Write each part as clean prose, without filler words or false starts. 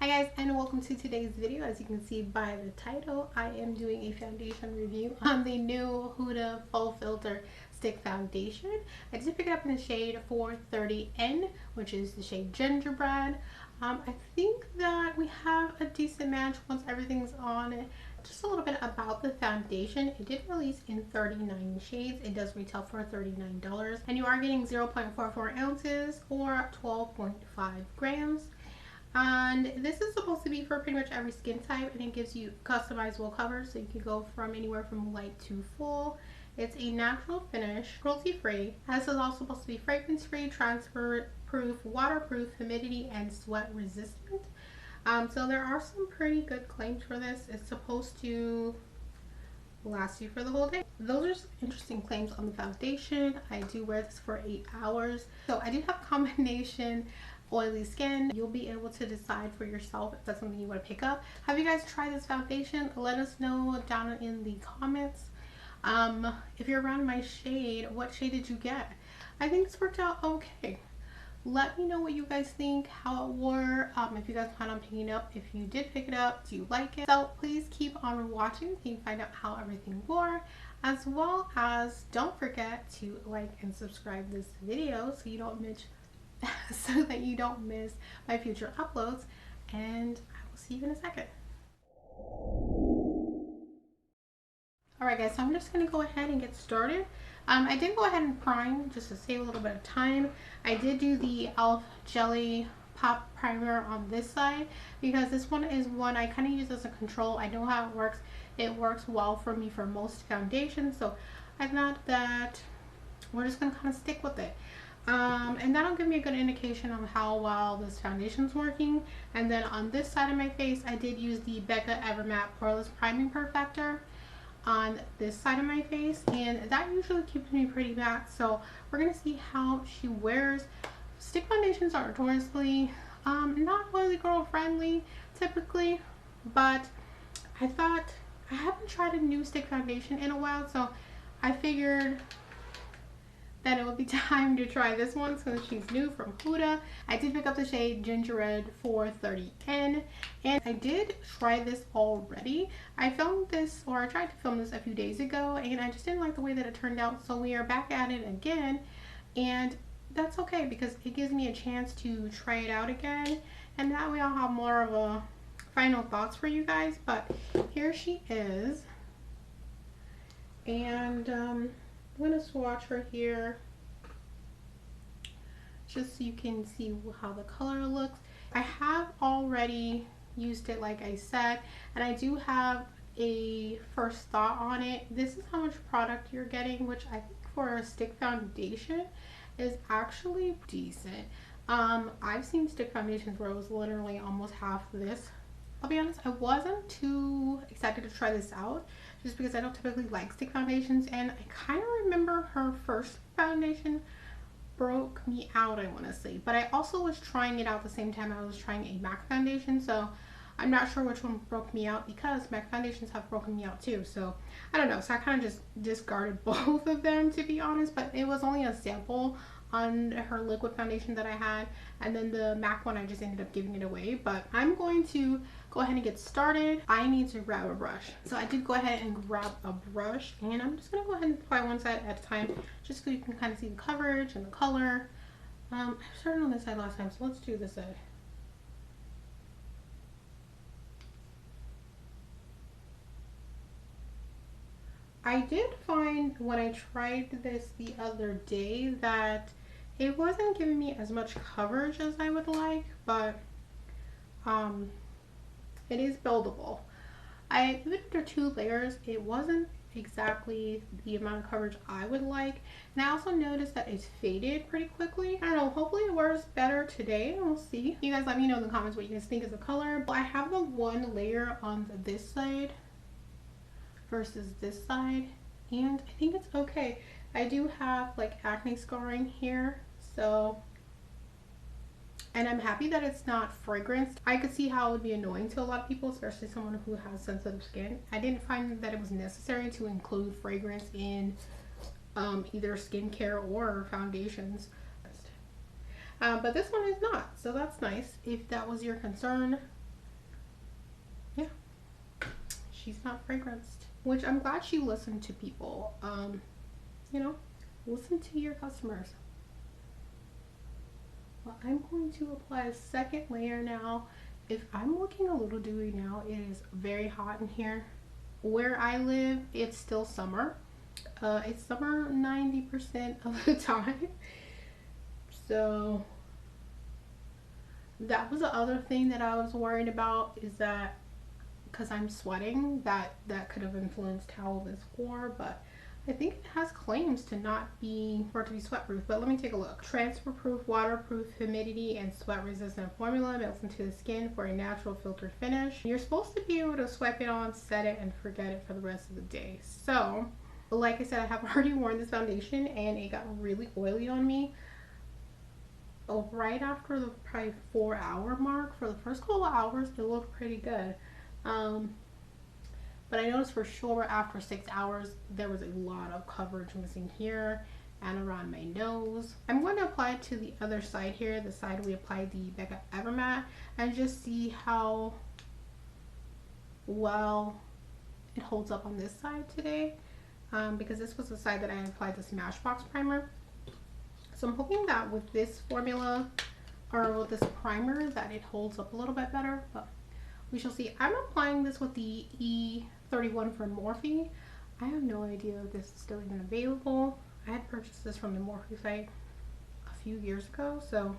Hi guys, and welcome to today's video. As you can see by the title, I am doing a foundation review on the new Huda Faux Filter Stick Foundation. I did pick it up in the shade 430N, which is the shade Gingerbread. I think that we have a decent match once everything's on it. Just a little bit about the foundation. It did release in 39 shades. It does retail for $39, and you are getting 0.44 ounces or 12.5 grams. And this is supposed to be for pretty much every skin type, and it gives you customizable covers, so you can go from anywhere from light to full. It's a natural finish, cruelty free. This is also supposed to be fragrance free, transfer proof, waterproof, humidity and sweat resistant. So there are some pretty good claims for this. It's supposed to last you for the whole day. Those are some interesting claims on the foundation. I do wear this for 8 hours. So I do have combination oily skin. You'll be able to decide for yourself if that's something you want to pick up. Have you guys tried this foundation? Let us know down in the comments. If you're around my shade, what shade did you get? I think it's worked out okay. Let me know what you guys think, how it wore, if you guys plan on picking it up. If you did pick it up, do you like it? So please keep on watching so you can find out how everything wore, as well as don't forget to like and subscribe this video so you don't miss my future uploads, and I will see you in a second. Alright guys, so I'm just going to go ahead and get started. I did go ahead and prime just to save a little bit of time. I did do the e.l.f. Jelly Pop Primer on this side because this one is one I kind of use as a control. I know how it works. It works well for me for most foundations, so I thought that we're just going to kind of stick with it. And that'll give me a good indication on how well this foundation's working. And then on this side of my face, I did use the Becca Evermatte Poreless Priming Perfector on this side of my face, and that usually keeps me pretty matte. So we're gonna see how she wears. Stick foundations are notoriously not really girl friendly typically, but I thought I haven't tried a new stick foundation in a while, so I figured that it would be time to try this one since she's new from Huda. I did pick up the shade Gingerbread 430N, and I did try this already. I filmed this, or I tried to film this a few days ago, and I just didn't like the way that it turned out, so we are back at it again, and that's okay because it gives me a chance to try it out again, and that way I'll have more of a final thoughts for you guys. But here she is, and I'm going to swatch her here just so you can see how the color looks. I have already used it, like I said, and I do have a first thought on it. This is how much product you're getting, which I think for a stick foundation is actually decent. I've seen stick foundations where it was literally almost half this. I'll be honest, I wasn't too excited to try this out just because I don't typically like stick foundations, and I kind of remember her first foundation broke me out, I want to say, but I also was trying it out the same time I was trying a MAC foundation, so I'm not sure which one broke me out because MAC foundations have broken me out too, so I don't know. So I kind of just discarded both of them, to be honest, but it was only a sample on her liquid foundation that I had, and then the MAC one I just ended up giving it away. But I'm going to go ahead and get started. I need to grab a brush, so I did go ahead and grab a brush, and I'm just going to go ahead and apply one side at a time just so you can kind of see the coverage and the color. I started on this side last time, so let's do this side. I did find when I tried this the other day that it wasn't giving me as much coverage as I would like, but it is buildable. Even after 2 layers, it wasn't exactly the amount of coverage I would like, and I also noticed that it's faded pretty quickly. I don't know, hopefully it wears better today. We'll see. You guys let me know in the comments what you guys think of the color. I have the 1 layer on this side versus this side, and I think it's okay. I do have like acne scarring here, so, and I'm happy that it's not fragrance. I could see how it would be annoying to a lot of people, especially someone who has sensitive skin. I didn't find that it was necessary to include fragrance in either skincare or foundations. But this one is not, so that's nice if that was your concern. yeah, she's not fragranced, which I'm glad she listened to people. You know, listen to your customers. Well, I'm going to apply a second layer now. If I'm looking a little dewy now, it is very hot in here. Where I live, it's still summer. It's summer 90% of the time. So that was the other thing that I was worried about, is that because I'm sweating, that could have influenced how this wore, but I think it has claims to not be, for it to be sweat proof, but let me take a look. Transfer proof, waterproof, humidity, and sweat resistant formula melts into the skin for a natural filtered finish. You're supposed to be able to swipe it on, set it, and forget it for the rest of the day. So, like I said, I have already worn this foundation and it got really oily on me. Oh, right after the probably 4 hour mark. For the first couple of hours, it looked pretty good. Um, but I noticed for sure after 6 hours, there was a lot of coverage missing here and around my nose. I'm going to apply it to the other side here, the side we applied the Becca Evermatte, and just see how well it holds up on this side today. Because this was the side that I applied the Smashbox primer. So I'm hoping that with this formula, or with this primer, that it holds up a little bit better, but we shall see. I'm applying this with the E31 from Morphe. I have no idea if this is still even available. I had purchased this from the Morphe site a few years ago, so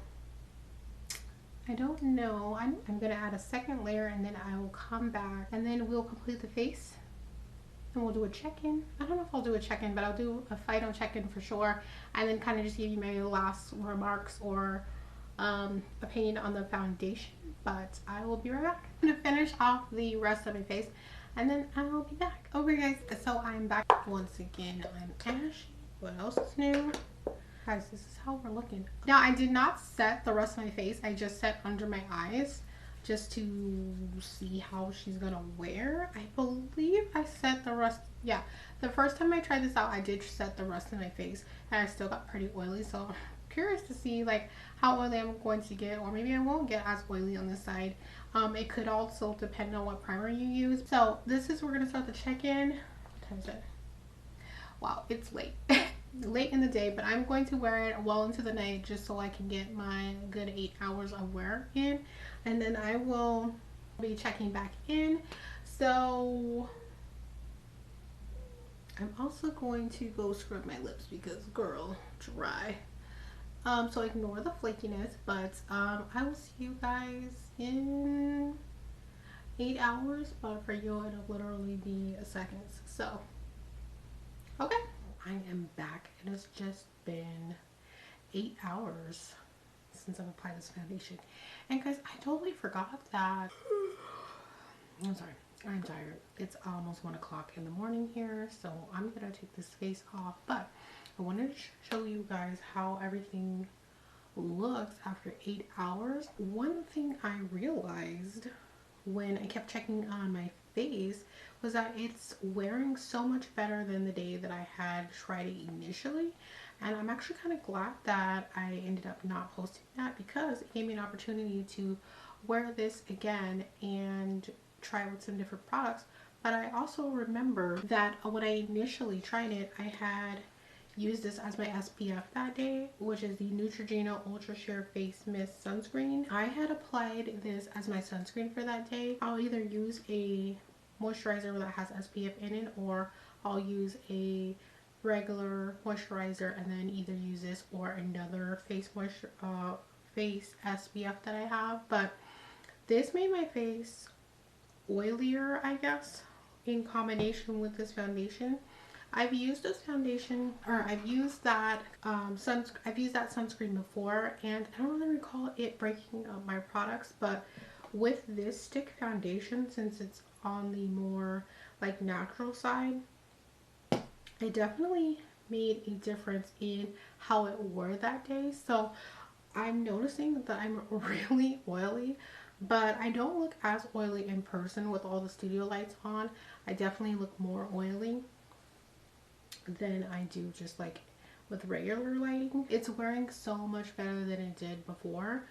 I don't know. I'm going to add a second layer and then I will come back and then we'll complete the face. And we'll do a check-in. I don't know if I'll do a check-in, but I'll do a final check-in for sure. And then kind of just give you my last remarks or opinion on the foundation. But I will be right back. I'm going to finish off the rest of my face and then I will be back. Okay guys, so I'm back once again. I'm ashy. What else is new? Guys, this is how we're looking. Now, I did not set the rest of my face. I just set under my eyes, just to see how she's gonna wear. I believe I set the rest. Yeah, the first time I tried this out, I did set the rest of my face and I still got pretty oily. So I'm curious to see like how oily I'm going to get, or maybe I won't get as oily on this side. It could also depend on what primer you use. So this is, we're gonna start the check-in. What time is it? Wow, it's late. Late in the day, but I'm going to wear it well into the night just so I can get my good 8 hours of wear in, and then I will be checking back in. So I'm also going to go scrub my lips because girl, dry. So ignore the flakiness, but I will see you guys in 8 hours, but for you it'll literally be a second. So okay, I am back. It has just been 8 hours since I've applied this foundation. And guys, I totally forgot that. I'm sorry, I'm tired. It's almost 1 o'clock in the morning here, so I'm gonna take this face off. But I wanted to show you guys how everything looks after 8 hours. One thing I realized when I kept checking on my face was that it's wearing so much better than the day that I had tried it initially, and I'm actually kind of glad that I ended up not posting that, because it gave me an opportunity to wear this again and try with some different products. But I also remember that when I initially tried it, I had used this as my SPF that day, which is the Neutrogena Ultra Sheer Face Mist Sunscreen. I had applied this as my sunscreen for that day. I'll either use a moisturizer that has SPF in it, or I'll use a regular moisturizer and then either use this or another face SPF that I have. But this made my face oilier, I guess, in combination with this foundation. I've used this foundation, or I've used that sunscreen before, and I don't really recall it breaking up my products. But with this stick foundation, since it's on the more like natural side, it definitely made a difference in how it wore that day. So I'm noticing that I'm really oily, but I don't look as oily in person with all the studio lights on. I definitely look more oily than I do just like with regular lighting. It's wearing so much better than it did before.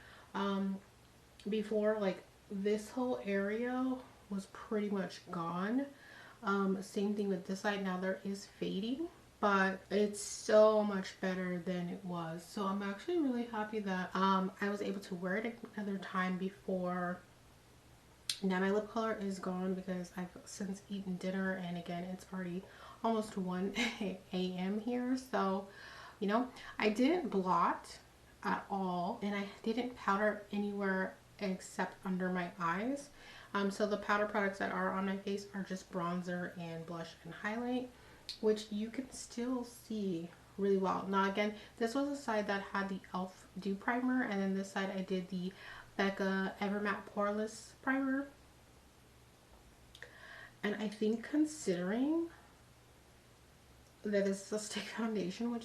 Before, like, this whole area was pretty much gone. Same thing with this side. Now there is fading, but it's so much better than it was. So I'm actually really happy that I was able to wear it another time before. Now my lip color is gone because I've since eaten dinner, and again it's already almost 1 a.m. here. So you know, I didn't blot at all, and I didn't powder anywhere except under my eyes. So the powder products that are on my face are just bronzer and blush and highlight, which you can still see really well. Now again, this was a side that had the e.l.f. Dew Primer, and then this side I did the Becca Evermatte Poreless Primer. And I think considering that this is a stick foundation, which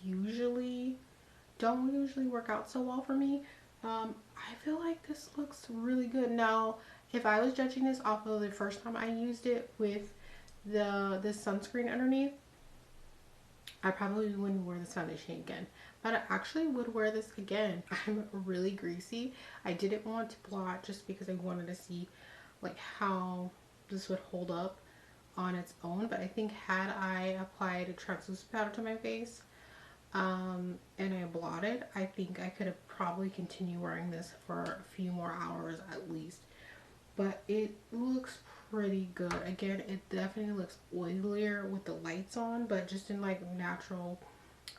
usually don't usually work out so well for me, I feel like this looks really good. Now if I was judging this off of the first time I used it with this sunscreen underneath, I probably wouldn't wear this foundation again, but I actually would wear this again. I'm really greasy. I didn't want to blot just because I wanted to see like how this would hold up on its own, but I think had I applied a translucent powder to my face and I blotted, I think I could have probably continued wearing this for a few more hours at least. But it looks pretty good. Again, it definitely looks oilier with the lights on, but just in like natural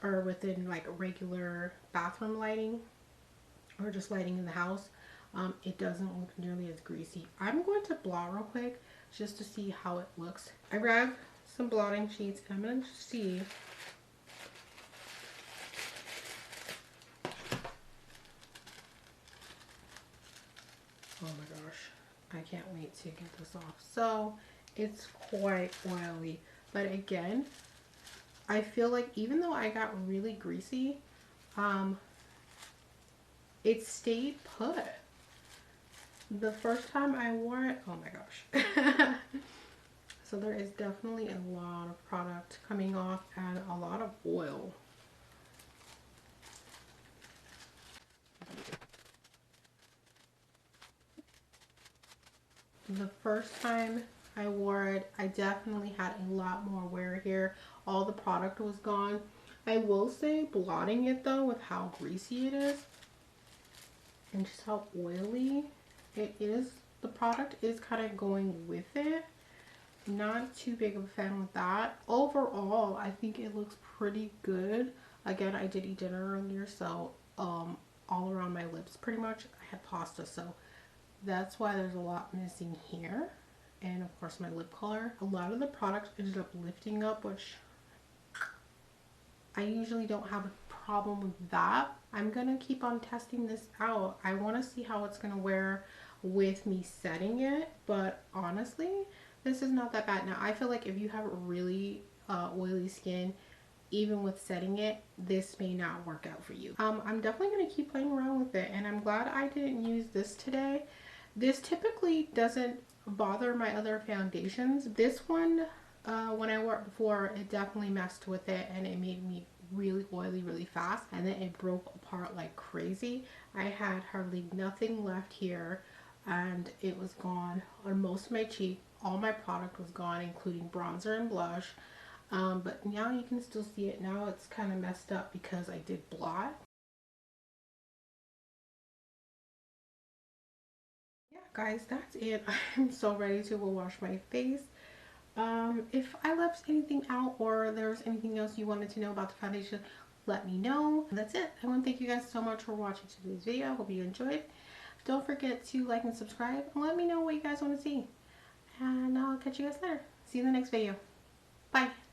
or within like regular bathroom lighting or just lighting in the house, it doesn't look nearly as greasy. I'm going to blot real quick just to see how it looks. I grabbed some blotting sheets and I'm going to see oh my gosh, I can't wait to get this off. So it's quite oily, but again, I feel like even though I got really greasy, it stayed put. The first time I wore it, oh my gosh. So there is definitely a lot of product coming off and a lot of oil. The first time I wore it, I definitely had a lot more wear here. All the product was gone. I will say blotting it though with how greasy it is and just how oily it is, the product is kind of going with it. Not too big of a fan with that. Overall, I think it looks pretty good. Again, I did eat dinner earlier, so all around my lips pretty much. I had pasta, so that's why there's a lot missing here. And of course my lip color. A lot of the products ended up lifting up, which I usually don't have a problem with that. I'm gonna keep on testing this out. I want to see how it's gonna wear with me setting it, but honestly this is not that bad. Now I feel like if you have really oily skin, even with setting it, this may not work out for you. I'm definitely going to keep playing around with it, and I'm glad I didn't use this today. This typically doesn't bother my other foundations. This one, when I wore it before, it definitely messed with it and it made me really oily really fast, and then it broke apart like crazy. I had hardly nothing left here and it was gone on most of my cheek. All my product was gone, including bronzer and blush. But now you can still see it. Now it's kind of messed up because I did blot. Yeah, guys, that's it. I'm so ready to go wash my face. If I left anything out or there's anything else you wanted to know about the foundation, let me know. That's it. I want to thank you guys so much for watching today's video. Hope you enjoyed. Don't forget to like and subscribe and let me know what you guys want to see. And I'll catch you guys later. See you in the next video. Bye.